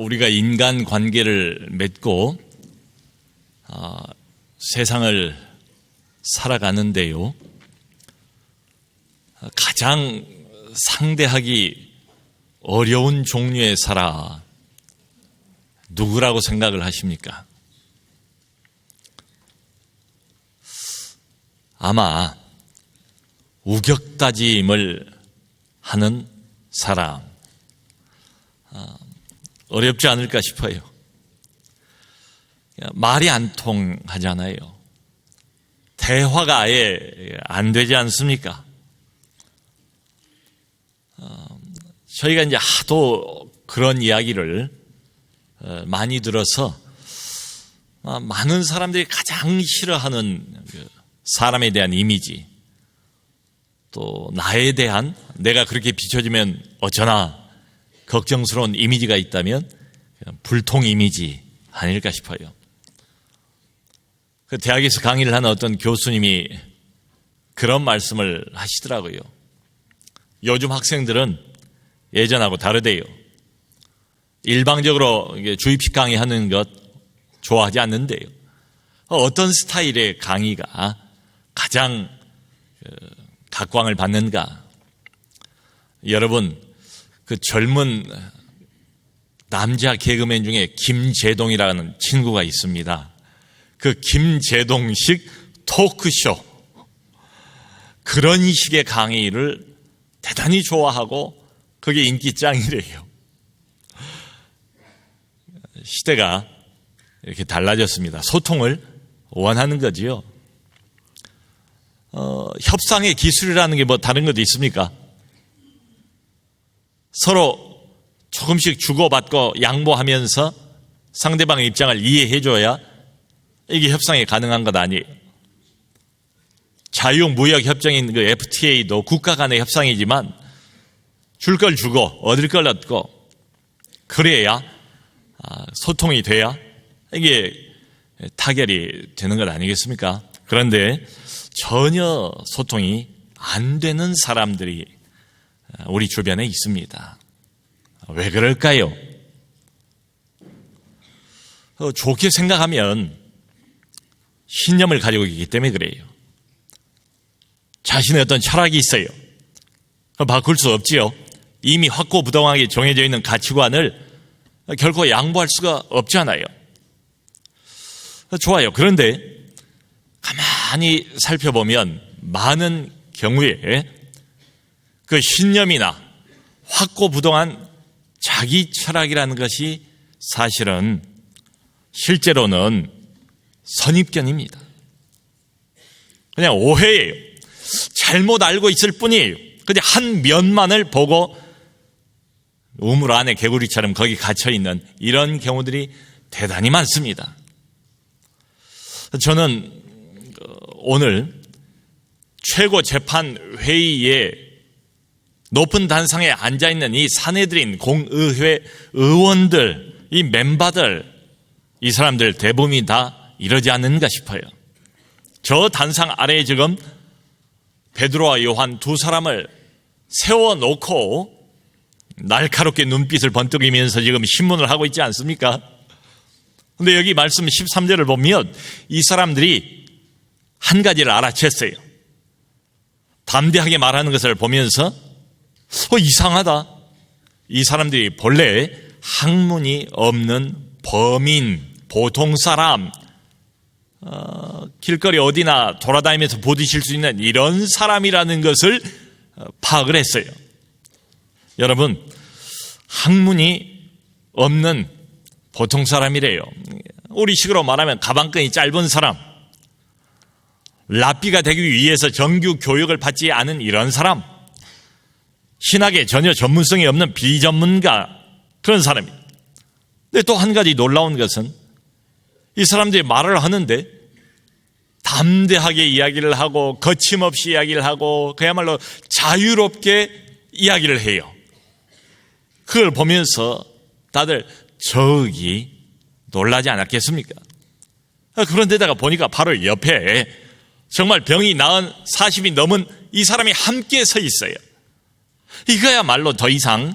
우리가 인간 관계를 맺고 세상을 살아가는데요, 가장 상대하기 어려운 종류의 사람 누구라고 생각을 하십니까? 아마 우격다짐을 하는 사람, 어렵지 않을까 싶어요. 말이 안 통하잖아요. 대화가 아예 안 되지 않습니까? 저희가 이제 하도 그런 이야기를 많이 들어서 많은 사람들이 가장 싫어하는 사람에 대한 이미지, 또 나에 대한, 내가 그렇게 비춰지면 어쩌나 걱정스러운 이미지가 있다면 불통 이미지 아닐까 싶어요. 그 대학에서 강의를 하는 어떤 교수님이 그런 말씀을 하시더라고요. 요즘 학생들은 예전하고 다르대요. 일방적으로 주입식 강의하는 것 좋아하지 않는데요. 어떤 스타일의 강의가 가장 각광을 받는가? 여러분, 그 젊은 남자 개그맨 중에 김재동이라는 친구가 있습니다. 그 김재동식 토크쇼, 그런 식의 강의를 대단히 좋아하고 그게 인기짱이래요. 시대가 이렇게 달라졌습니다. 소통을 원하는 거지요. 협상의 기술이라는 게 뭐 다른 것도 있습니까? 서로 조금씩 주고받고 양보하면서 상대방의 입장을 이해해줘야 이게 협상이 가능한 것 아니에요. 자유무역협정인 그 FTA도 국가 간의 협상이지만 줄 걸 주고 얻을 걸 얻고 그래야 소통이 돼야 이게 타결이 되는 것 아니겠습니까? 그런데 전혀 소통이 안 되는 사람들이 우리 주변에 있습니다. 왜 그럴까요? 좋게 생각하면 신념을 가지고 있기 때문에 그래요. 자신의 어떤 철학이 있어요. 바꿀 수 없지요. 이미 확고부동하게 정해져 있는 가치관을 결코 양보할 수가 없잖아요. 좋아요. 그런데 가만히 살펴보면 많은 경우에 그 신념이나 확고부동한 자기 철학이라는 것이 사실은 실제로는 선입견입니다. 그냥 오해예요. 잘못 알고 있을 뿐이에요. 그냥 한 면만을 보고 우물 안에 개구리처럼 거기 갇혀있는 이런 경우들이 대단히 많습니다. 저는 오늘 최고재판회의에 높은 단상에 앉아있는 이 사내들인 공의회 의원들, 이 멤버들, 이 사람들 대부분이 다 이러지 않는가 싶어요. 저 단상 아래에 지금 베드로와 요한 두 사람을 세워놓고 날카롭게 눈빛을 번뜩이면서 지금 신문을 하고 있지 않습니까? 근데 여기 말씀 13절을 보면 이 사람들이 한 가지를 알아챘어요. 담대하게 말하는 것을 보면서 이상하다. 이 사람들이 본래 학문이 없는 범인, 보통 사람, 길거리 어디나 돌아다니면서 부딪힐 수 있는 이런 사람이라는 것을 파악을 했어요. 여러분, 학문이 없는 보통 사람이래요. 우리식으로 말하면 가방끈이 짧은 사람, 랍비가 되기 위해서 정규 교육을 받지 않은 이런 사람, 신학에 전혀 전문성이 없는 비전문가, 그런 사람입니다. 근데 또 한 가지 놀라운 것은 이 사람들이 말을 하는데 담대하게 이야기를 하고 거침없이 이야기를 하고 그야말로 자유롭게 이야기를 해요. 그걸 보면서 다들 저기 놀라지 않았겠습니까? 그런데다가 보니까 바로 옆에 정말 병이 나은 40이 넘은 이 사람이 함께 서 있어요. 이거야말로 더 이상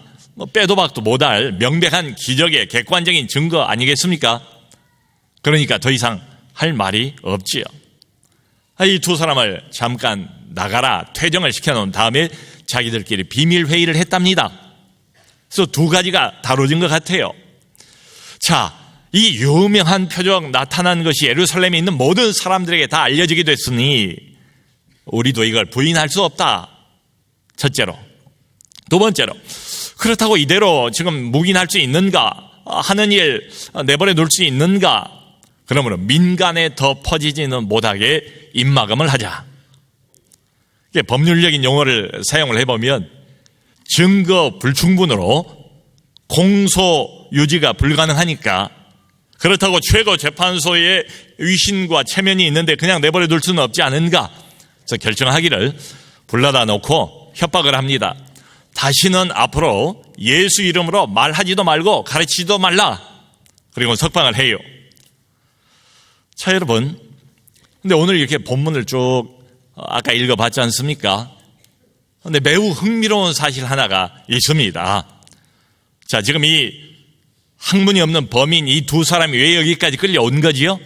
빼도 박도 못할 명백한 기적의 객관적인 증거 아니겠습니까? 그러니까 더 이상 할 말이 없지요. 이 두 사람을 잠깐 나가라 퇴정을 시켜놓은 다음에 자기들끼리 비밀회의를 했답니다. 그래서 두 가지가 다뤄진 것 같아요. 자, 이 유명한 표적 나타난 것이 예루살렘에 있는 모든 사람들에게 다 알려지게 됐으니 우리도 이걸 부인할 수 없다. 첫째로. 두 번째로, 그렇다고 이대로 지금 묵인할 수 있는가? 하는 일 내버려 둘 수 있는가? 그러므로 민간에 더 퍼지지는 못하게 입막음을 하자. 법률적인 용어를 사용을 해보면 증거 불충분으로 공소 유지가 불가능하니까, 그렇다고 최고재판소에 위신과 체면이 있는데 그냥 내버려 둘 수는 없지 않은가? 그래서 결정하기를 불러다 놓고 협박을 합니다. 다시는 앞으로 예수 이름으로 말하지도 말고 가르치지도 말라. 그리고 석방을 해요. 자, 여러분, 근데 오늘 이렇게 본문을 쭉 아까 읽어봤지 않습니까? 근데 매우 흥미로운 사실 하나가 있습니다. 자, 지금 이 학문이 없는 범인 이 두 사람이 왜 여기까지 끌려온 거지요?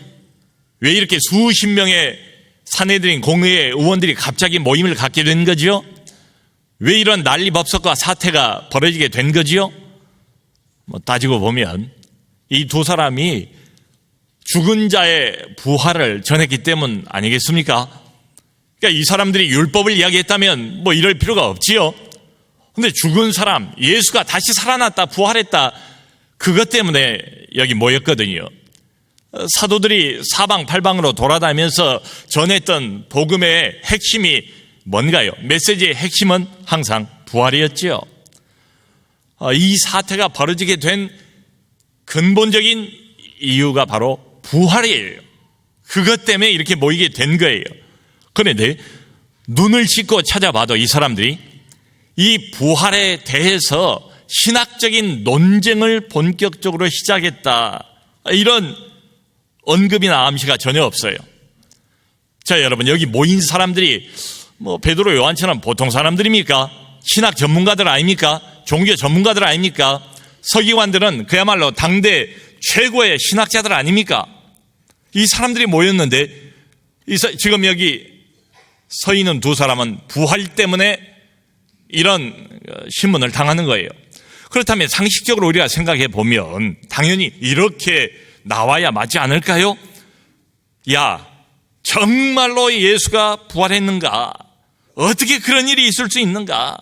왜 이렇게 수십 명의 사내들인 공의회 의원들이 갑자기 모임을 갖게 된 거지요? 왜 이런 난리법석과 사태가 벌어지게 된 거지요? 따지고 보면 이 두 사람이 죽은 자의 부활을 전했기 때문 아니겠습니까? 그러니까 이 사람들이 율법을 이야기했다면 이럴 필요가 없지요. 근데 죽은 사람, 예수가 다시 살아났다, 부활했다, 그것 때문에 여기 모였거든요. 사도들이 사방팔방으로 돌아다니면서 전했던 복음의 핵심이 뭔가요? 메시지의 핵심은 항상 부활이었지요. 이 사태가 벌어지게 된 근본적인 이유가 바로 부활이에요. 그것 때문에 이렇게 모이게 된 거예요. 그런데 눈을 씻고 찾아봐도 이 사람들이 이 부활에 대해서 신학적인 논쟁을 본격적으로 시작했다, 이런 언급이나 암시가 전혀 없어요. 자, 여러분, 여기 모인 사람들이 베드로 요한처럼 보통 사람들입니까? 신학 전문가들 아닙니까? 종교 전문가들 아닙니까? 서기관들은 그야말로 당대 최고의 신학자들 아닙니까? 이 사람들이 모였는데 지금 여기 서 있는 두 사람은 부활 때문에 이런 신문을 당하는 거예요. 그렇다면 상식적으로 우리가 생각해 보면 당연히 이렇게 나와야 맞지 않을까요? 야, 정말로 예수가 부활했는가? 어떻게 그런 일이 있을 수 있는가?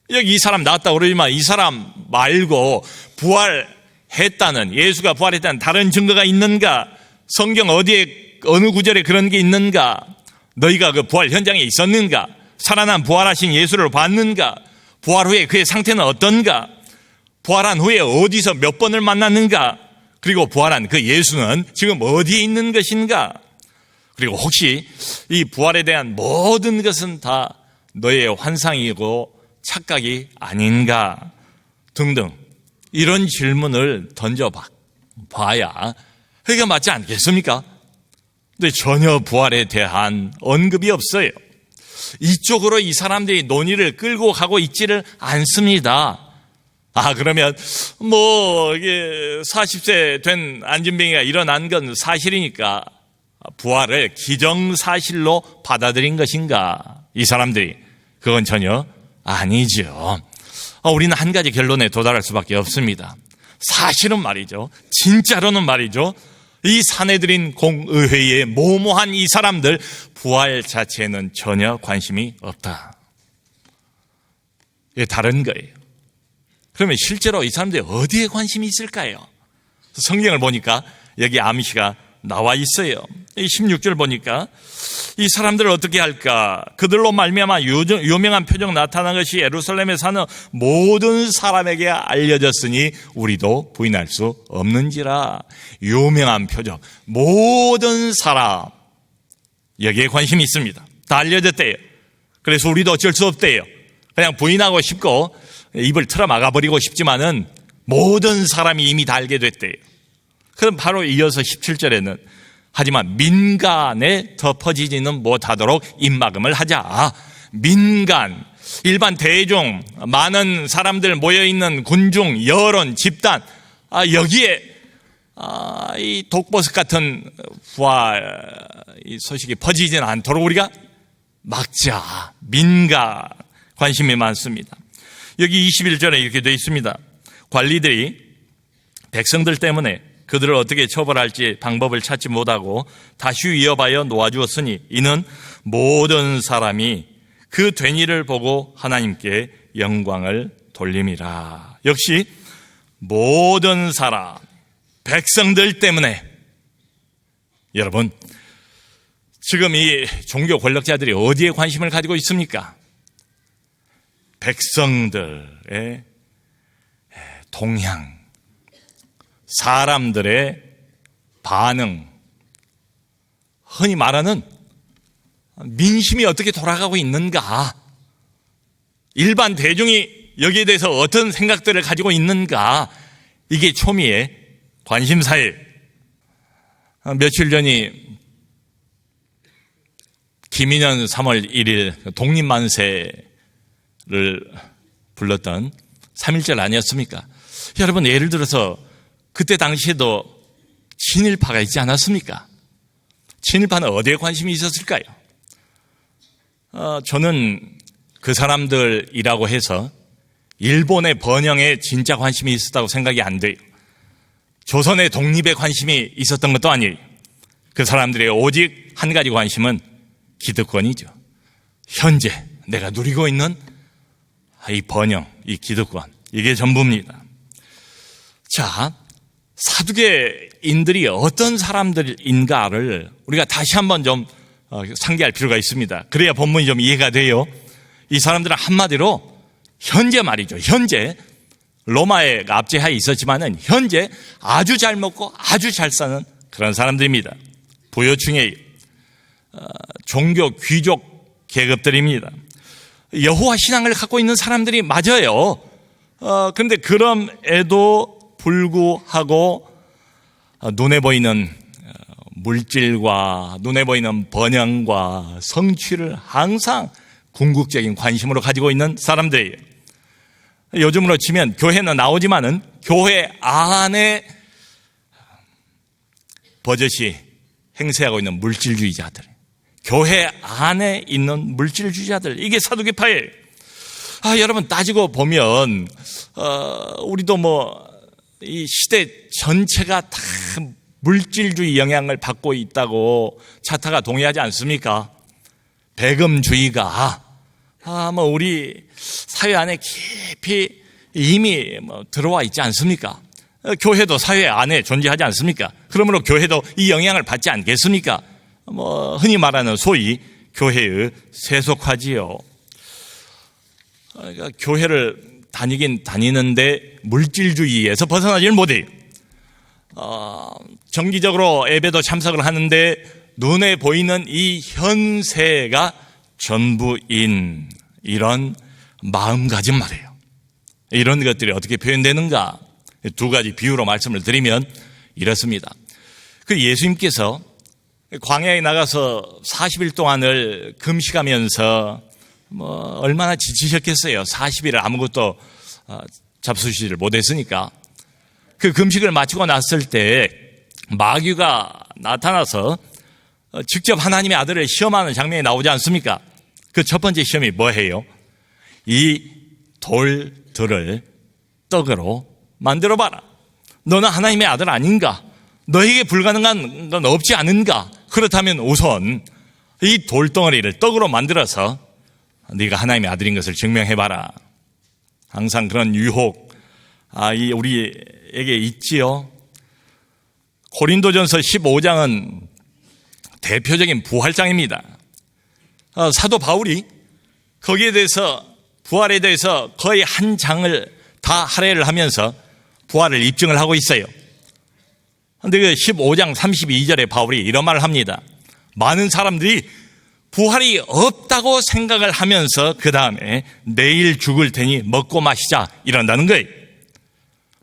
여기 이 사람 나왔다고 그러지만 이 사람 말고 부활했다는, 예수가 부활했다는 다른 증거가 있는가? 성경 어디에 어느 구절에 그런 게 있는가? 너희가 그 부활 현장에 있었는가? 살아난 부활하신 예수를 봤는가? 부활 후에 그의 상태는 어떤가? 부활한 후에 어디서 몇 번을 만났는가? 그리고 부활한 그 예수는 지금 어디에 있는 것인가? 그리고 혹시 이 부활에 대한 모든 것은 다 너의 환상이고 착각이 아닌가? 등등 이런 질문을 던져봐야 그게 맞지 않겠습니까? 근데 전혀 부활에 대한 언급이 없어요. 이쪽으로 이 사람들이 논의를 끌고 가고 있지를 않습니다. 그러면 이게 40세 된 안진뱅이가 일어난 건 사실이니까 부활을 기정사실로 받아들인 것인가? 이 사람들이. 그건 전혀 아니죠. 우리는 한 가지 결론에 도달할 수밖에 없습니다. 사실은 말이죠, 진짜로는 말이죠, 이 사내들인 공의회의 모모한 이 사람들 부활 자체에는 전혀 관심이 없다. 이게 다른 거예요. 그러면 실제로 이 사람들이 어디에 관심이 있을까요? 성경을 보니까 여기 암시가 나와 있어요. 16절 보니까 이 사람들을 어떻게 할까? 그들로 말미암아 유명한 표적 나타난 것이 예루살렘에 사는 모든 사람에게 알려졌으니 우리도 부인할 수 없는지라. 유명한 표적, 모든 사람 여기에 관심이 있습니다. 다 알려졌대요. 그래서 우리도 어쩔 수 없대요. 그냥 부인하고 싶고 입을 틀어 막아버리고 싶지만은 모든 사람이 이미 다 알게 됐대요. 그럼 바로 이어서 17절에는 하지만 민간에 덮어지지는 못하도록 입막음을 하자. 민간, 일반 대중, 많은 사람들 모여있는 군중, 여론, 집단, 여기에 이 독버섯 같은 부활 이 소식이 퍼지지는 않도록 우리가 막자. 민가 관심이 많습니다. 여기 21절에 이렇게 되어 있습니다. 관리들이 백성들 때문에 그들을 어떻게 처벌할지 방법을 찾지 못하고 다시 위협하여 놓아주었으니 이는 모든 사람이 그 된 일을 보고 하나님께 영광을 돌림이라. 역시 모든 사람, 백성들 때문에. 여러분, 지금 이 종교 권력자들이 어디에 관심을 가지고 있습니까? 백성들의 동향, 사람들의 반응, 흔히 말하는 민심이 어떻게 돌아가고 있는가, 일반 대중이 여기에 대해서 어떤 생각들을 가지고 있는가, 이게 초미의 관심사예요. 며칠 전이 김인현 3월 1일 독립만세를 불렀던 3.1절 아니었습니까? 여러분, 예를 들어서 그때 당시에도 친일파가 있지 않았습니까? 친일파는 어디에 관심이 있었을까요? 저는 그 사람들이라고 해서 일본의 번영에 진짜 관심이 있었다고 생각이 안 돼요. 조선의 독립에 관심이 있었던 것도 아니에요. 그 사람들의 오직 한 가지 관심은 기득권이죠. 현재 내가 누리고 있는 이 번영, 이 기득권, 이게 전부입니다. 자, 사두개인들이 어떤 사람들인가를 우리가 다시 한번 좀 상기할 필요가 있습니다. 그래야 본문이 좀 이해가 돼요. 이 사람들은 한마디로 현재 말이죠. 현재 로마의 압제하에 있었지만은 현재 아주 잘 먹고 아주 잘 사는 그런 사람들입니다. 부여층의 종교 귀족 계급들입니다. 여호와 신앙을 갖고 있는 사람들이 맞아요. 그런데 그럼에도 불구하고 눈에 보이는 물질과 눈에 보이는 번영과 성취를 항상 궁극적인 관심으로 가지고 있는 사람들이에요. 요즘으로 치면 교회는 나오지만은 교회 안에 버젓이 행세하고 있는 물질주의자들, 교회 안에 있는 물질주의자들, 이게 사두개파예요. 여러분, 따지고 보면 우리도 이 시대 전체가 다 물질주의 영향을 받고 있다고 차타가 동의하지 않습니까? 배금주의가 우리 사회 안에 깊이 이미 들어와 있지 않습니까? 교회도 사회 안에 존재하지 않습니까? 그러므로 교회도 이 영향을 받지 않겠습니까? 흔히 말하는 소위 교회의 세속화지요. 그러니까 교회를 다니긴 다니는데 물질주의에서 벗어나지를 못해요. 정기적으로 예배도 참석을 하는데 눈에 보이는 이 현세가 전부인 이런 마음가짐 말이에요. 이런 것들이 어떻게 표현되는가? 두 가지 비유로 말씀을 드리면 이렇습니다. 그 예수님께서 광야에 나가서 40일 동안을 금식하면서 얼마나 지치셨겠어요. 40일을 아무것도 잡수시지를 못했으니까. 그 금식을 마치고 났을 때 마귀가 나타나서 직접 하나님의 아들을 시험하는 장면이 나오지 않습니까? 그 첫 번째 시험이 뭐예요? 이 돌들을 떡으로 만들어봐라. 너는 하나님의 아들 아닌가? 너에게 불가능한 건 없지 않은가? 그렇다면 우선 이 돌덩어리를 떡으로 만들어서 네가 하나님의 아들인 것을 증명해봐라. 항상 그런 유혹 우리에게 있지요. 고린도전서 15장은 대표적인 부활장입니다. 사도 바울이 거기에 대해서 부활에 대해서 거의 한 장을 다 할애를 하면서 부활을 입증을 하고 있어요. 그런데 그 15장 32절에 바울이 이런 말을 합니다. 많은 사람들이 부활이 없다고 생각을 하면서 그 다음에 내일 죽을 테니 먹고 마시자 이런다는 거예요.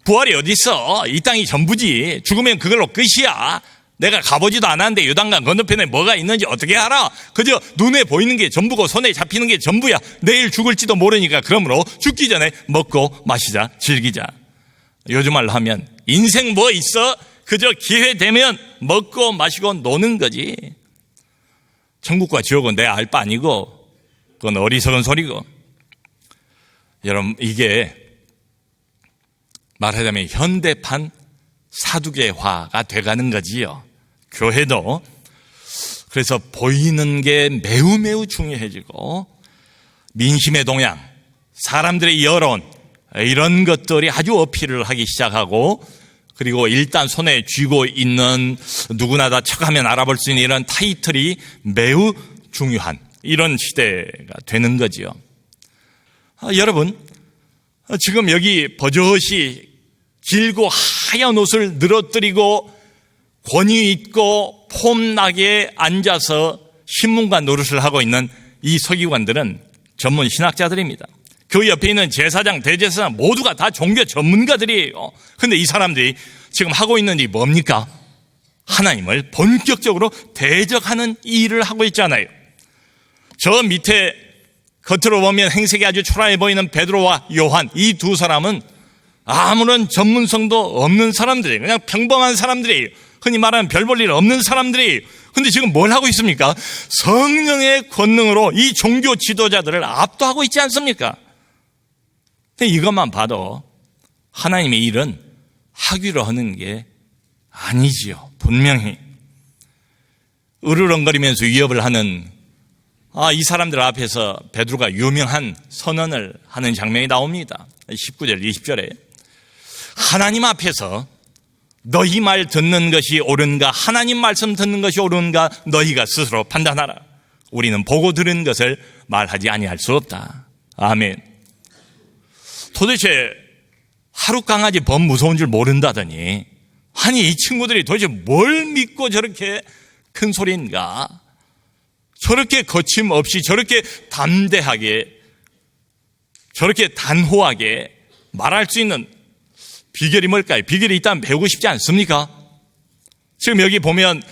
부활이 어디 있어? 이 땅이 전부지. 죽으면 그걸로 끝이야. 내가 가보지도 않았는데 요단강 건너편에 뭐가 있는지 어떻게 알아? 그저 눈에 보이는 게 전부고 손에 잡히는 게 전부야. 내일 죽을지도 모르니까 그러므로 죽기 전에 먹고 마시자, 즐기자. 요즘 말로 하면 인생 뭐 있어? 그저 기회 되면 먹고 마시고 노는 거지. 천국과 지옥은 내 알 바 아니고 그건 어리석은 소리고. 여러분, 이게 말하자면 현대판 사두개화가 돼가는 거지요. 교회도. 그래서 보이는 게 매우 중요해지고 민심의 동향, 사람들의 여론, 이런 것들이 아주 어필을 하기 시작하고, 그리고 일단 손에 쥐고 있는 누구나 다 척하면 알아볼 수 있는 이런 타이틀이 매우 중요한 이런 시대가 되는 거지요. 여러분, 지금 여기 버젓이 길고 하얀 옷을 늘어뜨리고 권위 있고 폼나게 앉아서 신문과 노릇을 하고 있는 이 서기관들은 전문 신학자들입니다. 그 옆에 있는 제사장, 대제사장 모두가 다 종교 전문가들이에요. 그런데 이 사람들이 지금 하고 있는 일이 뭡니까? 하나님을 본격적으로 대적하는 일을 하고 있잖아요. 저 밑에 겉으로 보면 행색이 아주 초라해 보이는 베드로와 요한, 이 두 사람은 아무런 전문성도 없는 사람들이에요. 그냥 평범한 사람들이에요. 흔히 말하는 별 볼 일 없는 사람들이에요. 근데 지금 뭘 하고 있습니까? 성령의 권능으로 이 종교 지도자들을 압도하고 있지 않습니까? 근데 이것만 봐도 하나님의 일은 하기로 하는 게 아니지요. 분명히 으르렁거리면서 위협을 하는 이 사람들 앞에서 베드로가 유명한 선언을 하는 장면이 나옵니다. 19절, 20절에 하나님 앞에서 너희 말 듣는 것이 옳은가, 하나님 말씀 듣는 것이 옳은가 너희가 스스로 판단하라. 우리는 보고 들은 것을 말하지 아니할 수 없다. 아멘. 도대체 하루 강아지 범 무서운 줄 모른다더니, 아니 이 친구들이 도대체 뭘 믿고 저렇게 큰 소리인가? 저렇게 거침없이 저렇게 담대하게 저렇게 단호하게 말할 수 있는 비결이 뭘까요? 비결이 있다면 배우고 싶지 않습니까? 지금 여기 보면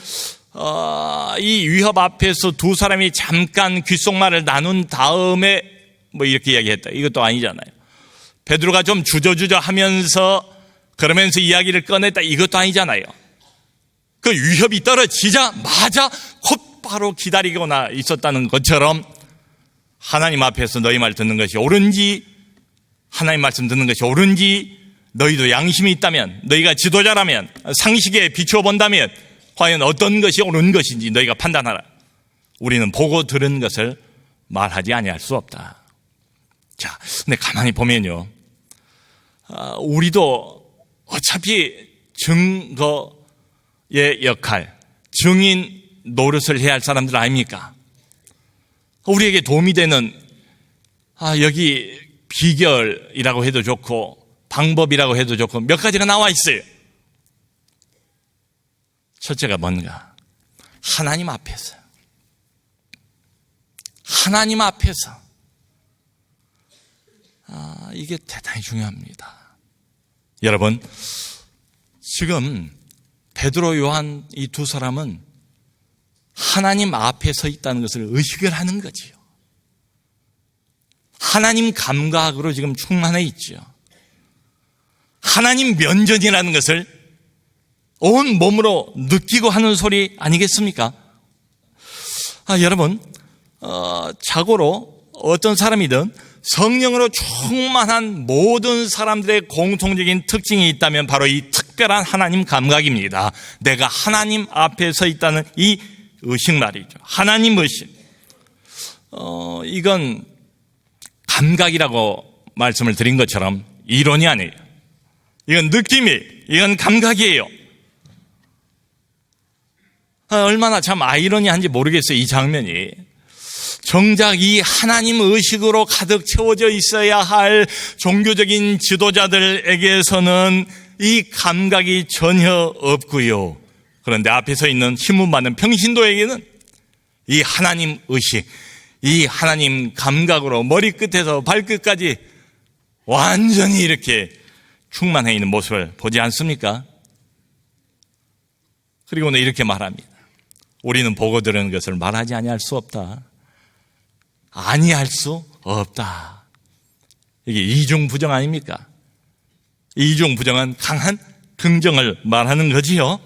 이 위협 앞에서 두 사람이 잠깐 귓속말을 나눈 다음에 뭐 이렇게 이야기했다. 이것도 아니잖아요. 베드로가 좀 주저주저 하면서 그러면서 이야기를 꺼냈다. 이것도 아니잖아요. 그 위협이 떨어지자마자 곧바로 기다리거나 있었다는 것처럼 하나님 앞에서 너희 말 듣는 것이 옳은지, 하나님 말씀 듣는 것이 옳은지, 너희도 양심이 있다면, 너희가 지도자라면, 상식에 비추어 본다면 과연 어떤 것이 옳은 것인지 너희가 판단하라. 우리는 보고 들은 것을 말하지 아니할 수 없다. 자, 근데 가만히 보면요, 우리도 어차피 증거의 역할, 증인 노릇을 해야 할 사람들 아닙니까? 우리에게 도움이 되는 여기 비결이라고 해도 좋고 방법이라고 해도 좋고 몇 가지가 나와 있어요. 첫째가 뭔가? 하나님 앞에서 이게 대단히 중요합니다. 여러분, 지금 베드로, 요한 이 두 사람은 하나님 앞에 서 있다는 것을 의식을 하는 거지요. 하나님 감각으로 지금 충만해 있죠. 하나님 면전이라는 것을 온 몸으로 느끼고 하는 소리 아니겠습니까? 여러분, 자고로 어떤 사람이든 성령으로 충만한 모든 사람들의 공통적인 특징이 있다면 바로 이 특별한 하나님 감각입니다. 내가 하나님 앞에 서 있다는 이 의식 말이죠. 하나님 의식. 이건 감각이라고 말씀을 드린 것처럼 이론이 아니에요. 이건 이건 감각이에요. 얼마나 참 아이러니한지 모르겠어요, 이 장면이. 정작 이 하나님 의식으로 가득 채워져 있어야 할 종교적인 지도자들에게서는 이 감각이 전혀 없고요. 그런데 앞에 서 있는 신문 받는 평신도에게는 이 하나님 의식, 이 하나님 감각으로 머리끝에서 발끝까지 완전히 이렇게 충만해 있는 모습을 보지 않습니까? 그리고는 이렇게 말합니다. 우리는 보고 들은 것을 말하지 아니할 수 없다. 아니할 수 없다. 이게 이중부정 아닙니까? 이중부정은 강한 긍정을 말하는 거지요.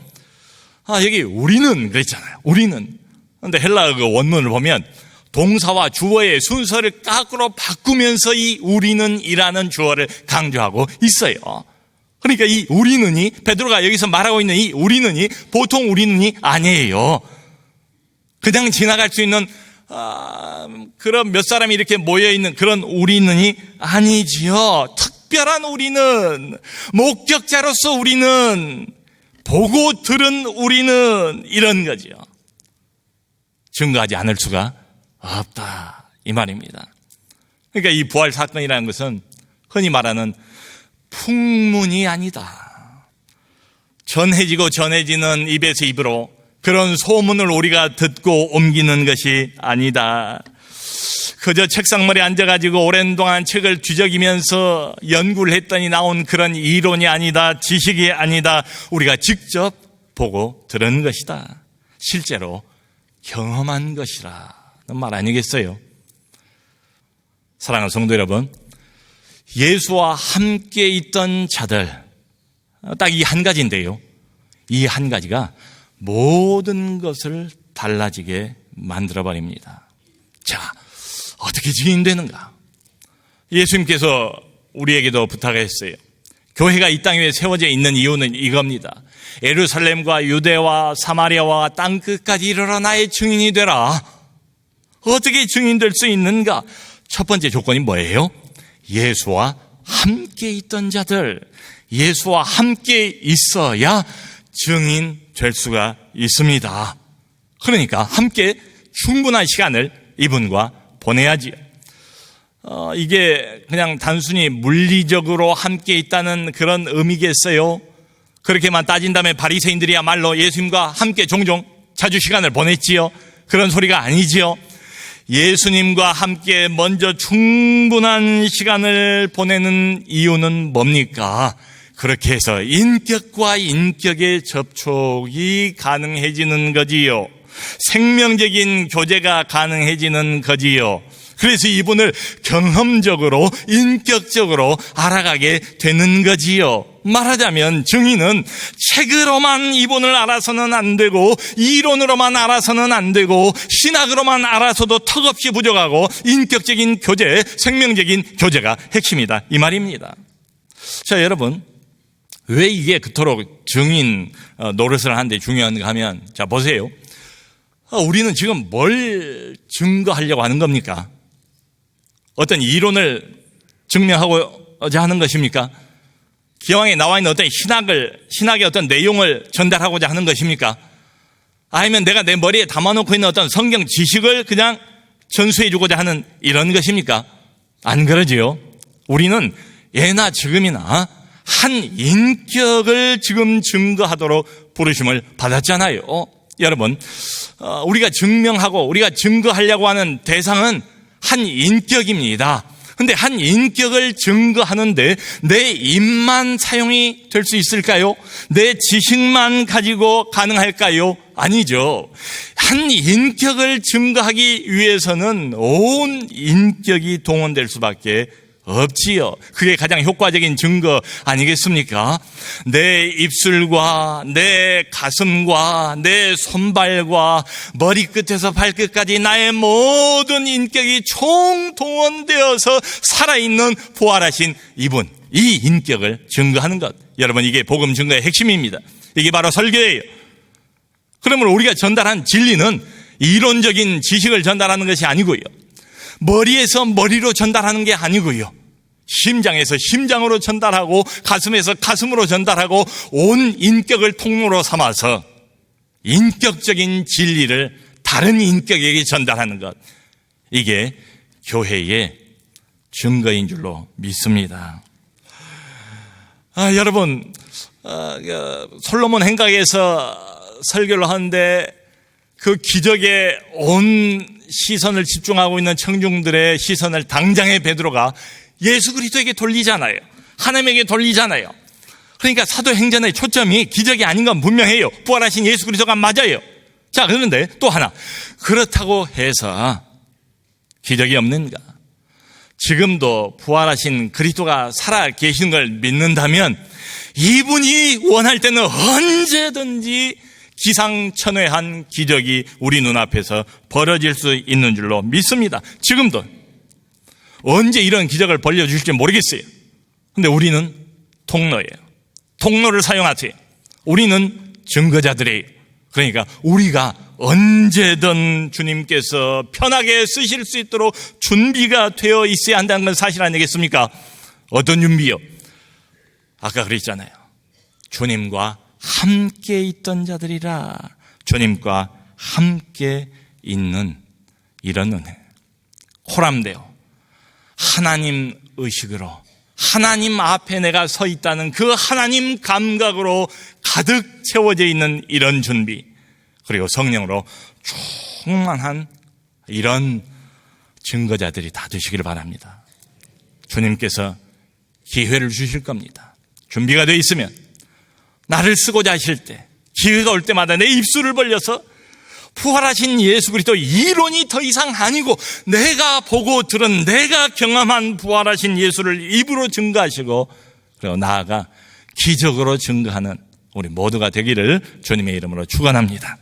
여기 우리는 그랬잖아요. 우리는. 그런데 헬라어 그 원문을 보면 동사와 주어의 순서를 거꾸로 바꾸면서 이 우리는 이라는 주어를 강조하고 있어요. 그러니까 이 우리는이, 베드로가 여기서 말하고 있는 이 우리는이 보통 우리는이 아니에요. 그냥 지나갈 수 있는 그런 몇 사람이 이렇게 모여있는 그런 우리는이 아니지요. 특별한 우리는, 목격자로서 우리는, 보고 들은 우리는, 이런 거죠. 증거하지 않을 수가 없다, 이 말입니다. 그러니까 이 부활 사건이라는 것은 흔히 말하는 풍문이 아니다. 전해지고 전해지는 입에서 입으로 그런 소문을 우리가 듣고 옮기는 것이 아니다. 그저 책상머리에 앉아가지고 오랜 동안 책을 뒤적이면서 연구를 했더니 나온 그런 이론이 아니다. 지식이 아니다. 우리가 직접 보고 들은 것이다. 실제로 경험한 것이라는 말 아니겠어요? 사랑하는 성도 여러분, 예수와 함께 있던 자들, 딱 이 한 가지인데요. 이 한 가지가 모든 것을 달라지게 만들어버립니다. 자, 어떻게 증인되는가? 예수님께서 우리에게도 부탁했어요. 교회가 이 땅 위에 세워져 있는 이유는 이겁니다. 예루살렘과 유대와 사마리아와 땅 끝까지 이르러 나의 증인이 되라. 어떻게 증인될 수 있는가? 첫 번째 조건이 뭐예요? 예수와 함께 있던 자들, 예수와 함께 있어야 증인 될 수가 있습니다. 그러니까 함께 충분한 시간을 이분과 보내야지요. 이게 그냥 단순히 물리적으로 함께 있다는 그런 의미겠어요? 그렇게만 따진다면 바리새인들이야말로 예수님과 함께 종종 자주 시간을 보냈지요. 그런 소리가 아니지요. 예수님과 함께 먼저 충분한 시간을 보내는 이유는 뭡니까? 그렇게 해서 인격과 인격의 접촉이 가능해지는 거지요. 생명적인 교제가 가능해지는 거지요. 그래서 이분을 경험적으로, 인격적으로 알아가게 되는 거지요. 말하자면 증인은 책으로만 이분을 알아서는 안 되고, 이론으로만 알아서는 안 되고, 신학으로만 알아서도 턱없이 부족하고, 인격적인 교제, 생명적인 교제가 핵심이다, 이 말입니다. 자, 여러분, 왜 이게 그토록 증인 노릇을 하는데 중요한가 하면, 자, 보세요. 우리는 지금 뭘 증거하려고 하는 겁니까? 어떤 이론을 증명하고자 하는 것입니까? 기왕에 나와 있는 어떤 신학의 어떤 내용을 전달하고자 하는 것입니까? 아니면 내가 내 머리에 담아놓고 있는 어떤 성경 지식을 그냥 전수해 주고자 하는 이런 것입니까? 안 그러지요. 우리는 예나 지금이나 한 인격을 지금 증거하도록 부르심을 받았잖아요. 여러분, 우리가 증명하고 우리가 증거하려고 하는 대상은 한 인격입니다. 근데 한 인격을 증거하는데 내 입만 사용이 될 수 있을까요? 내 지식만 가지고 가능할까요? 아니죠. 한 인격을 증거하기 위해서는 온 인격이 동원될 수밖에 없지요. 그게 가장 효과적인 증거 아니겠습니까? 내 입술과 내 가슴과 내 손발과 머리끝에서 발끝까지 나의 모든 인격이 총동원되어서 살아있는 부활하신 이분, 이 인격을 증거하는 것. 여러분, 이게 복음 증거의 핵심입니다. 이게 바로 설교예요. 그러면 우리가 전달한 진리는 이론적인 지식을 전달하는 것이 아니고요, 머리에서 머리로 전달하는 게 아니고요, 심장에서 심장으로 전달하고 가슴에서 가슴으로 전달하고 온 인격을 통로로 삼아서 인격적인 진리를 다른 인격에게 전달하는 것, 이게 교회의 증거인 줄로 믿습니다. 여러분, 솔로몬 행각에서 설교를 하는데 그 기적에 온 시선을 집중하고 있는 청중들의 시선을 당장에 베드로가 예수 그리스도에게 돌리잖아요. 하나님에게 돌리잖아요. 그러니까 사도행전의 초점이 기적이 아닌 건 분명해요. 부활하신 예수 그리스도가 맞아요. 자, 그런데 또 하나, 그렇다고 해서 기적이 없는가? 지금도 부활하신 그리스도가 살아 계신 걸 믿는다면 이분이 원할 때는 언제든지 기상천외한 기적이 우리 눈앞에서 벌어질 수 있는 줄로 믿습니다. 지금도 언제 이런 기적을 벌려주실지 모르겠어요. 근데 우리는 통로예요. 통로를 사용하세요. 우리는 증거자들이에요. 그러니까 우리가 언제든 주님께서 편하게 쓰실 수 있도록 준비가 되어 있어야 한다는 건 사실 아니겠습니까? 어떤 준비요? 아까 그랬잖아요. 주님과 함께 있던 자들이라. 주님과 함께 있는 이런 은혜. 호람되어 하나님 의식으로 하나님 앞에 내가 서 있다는 그 하나님 감각으로 가득 채워져 있는 이런 준비, 그리고 성령으로 충만한 이런 증거자들이 다 되시기를 바랍니다. 주님께서 기회를 주실 겁니다. 준비가 되어 있으면 나를 쓰고자 하실 때, 기회가 올 때마다 내 입술을 벌려서 부활하신 예수 그리스도 이론이 더 이상 아니고 내가 보고 들은, 내가 경험한 부활하신 예수를 입으로 증거하시고, 그리고 나아가 기적으로 증거하는 우리 모두가 되기를 주님의 이름으로 축원합니다.